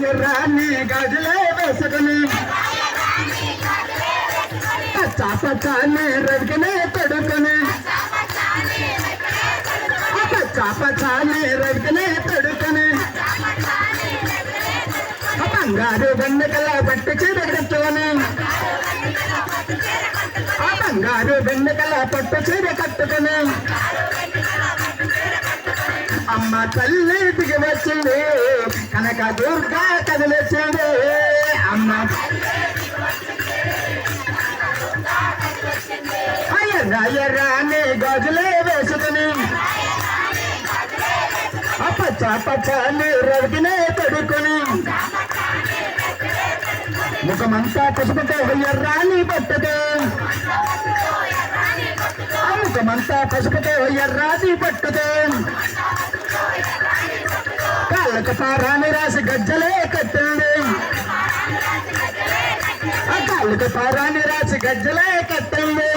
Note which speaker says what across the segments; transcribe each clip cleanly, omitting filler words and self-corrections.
Speaker 1: ఎర్రాన్ని గాజులే వేసుకుని పచ్చాపచ్చాన్ని రవికనే తొడుకుని పచ్చాపచ్చాన్ని రవికనే తొడుకుని బంగారు వెన్నెకల పట్టు చీర కట్టుకొని బంగారు వెన్నెకల పట్టు చీర కట్టుకొని అమ్మ తల్లి దిగి వచ్చింది కనక దుర్గా కదిలొచ్చింది అమ్మ ఎర్రాని గాజులే వేసుకుని పచ్చాపచ్చాన్ని రవికినే తడుకొని ముఖమంతా పసుపుతో ఎర్రాని పట్టుతో ముఖమంతా పసుపుతో ఎర్రాని పట్టుతో కాళ్ళకు పారాని రాసి గజ్జలే కట్టింది కాళ్ళకు పారాని రాసి గజ్జలే కట్టింది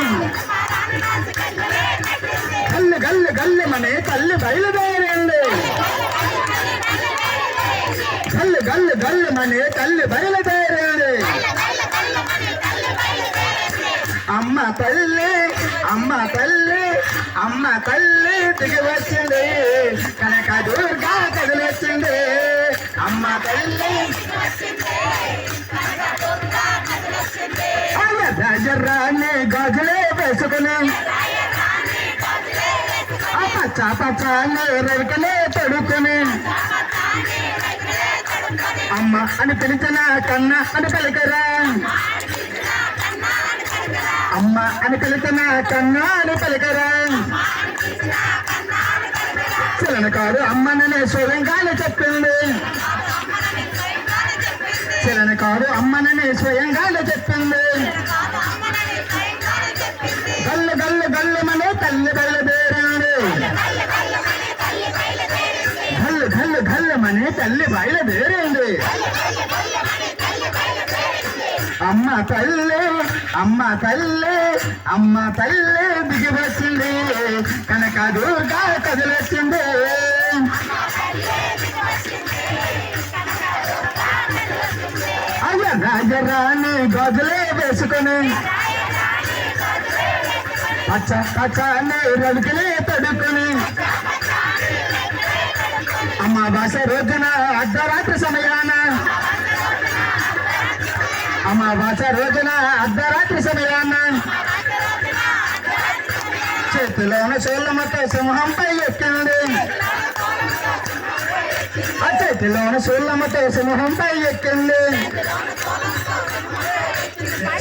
Speaker 1: గల్లు గల్లు గల్లు మనే తల్లి బయలుదేరింది గల్లు గల్లు గల్లు మనే తల్లి బయలుదేరింది అమ్మ తల్లి అమ్మ తల్లి అమ్మ తల్లి దిగి వచ్చింది కనక దుర్గా కదిలొచ్చింది అమ్మ తల్లి ఎర్రాన్ని గాజులే వేసుకుని పచ్చాపచ్చాన్ని రవికనే తడుకుని అమ్మ అని పిలిచిన కన్నా అని పలికరా అమ్మ అని పిలిచిన కన్నా అని పలికరా చిలనకాడు అమ్మననే స్వయంగానే చెప్పింది చిలనకాడు అమ్మననే స్వయంగానే చెప్పింది గల్లు గల్లు గల్లు మనే తల్లి బయలుదేరింది గల్లు గల్లు గల్లు మనే తల్లి బయలుదేరింది అమ్మ తల్లి అమ్మ తల్లి అమ్మ తల్లి దిగి వచ్చింది కనక దుర్గా కదిలొచ్చింది అయ్య రాజరాణి గాజులే వేసుకొని పచ్చాన్ని రవికినే తడుకుని అమావాస రోజున అర్ధరాత్రి సమయాన అమావాస రోజున అర్ధరాత్రి సమయాన చేతిలోన సోళ్ళమతో సింహంపై ఎక్కింది ఆ చేతిలోన సోళ్ళమతో సింహంపై ఎక్కింది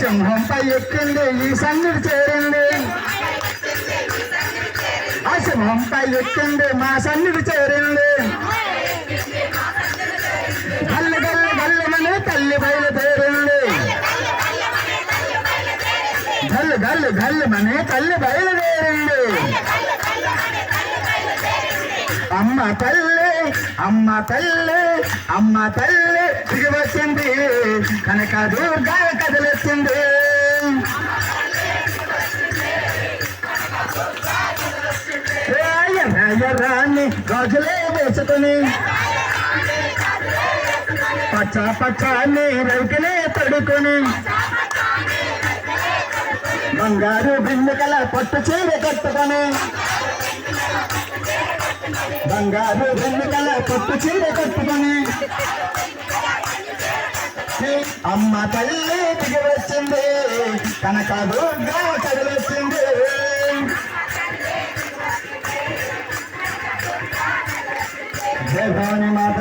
Speaker 1: సింహంపై ఎక్కింది ఈ సన్నిధి చేరింది ఆ సింహంపై ఎక్కింది మా సన్నిధి చేరింది గల్లు గల్లు గల్లుమని తల్లి బయలుదేరింది గల్లు గల్లు గల్లుమని తల్లి బయలుదేరింది అమ్మ తల్లి అమ్మ తల్లి అమ్మ తల్లి దిగి వచ్చింది కనక దుర్గా కదిలొచ్చింది ఎర్రాన్ని గాజులే వేసుకుని పచ్చాన్ని రవికినే తడుకొని బంగారు బిందుకల పట్టు చీర కట్టుకొని బంగారు బిందుకల పట్టు చీర కట్టుకొని అమ్మ తల్లి దిగి వచ్చింది కనక దుర్గా కదిలొచ్చింది జయ భవాని మాత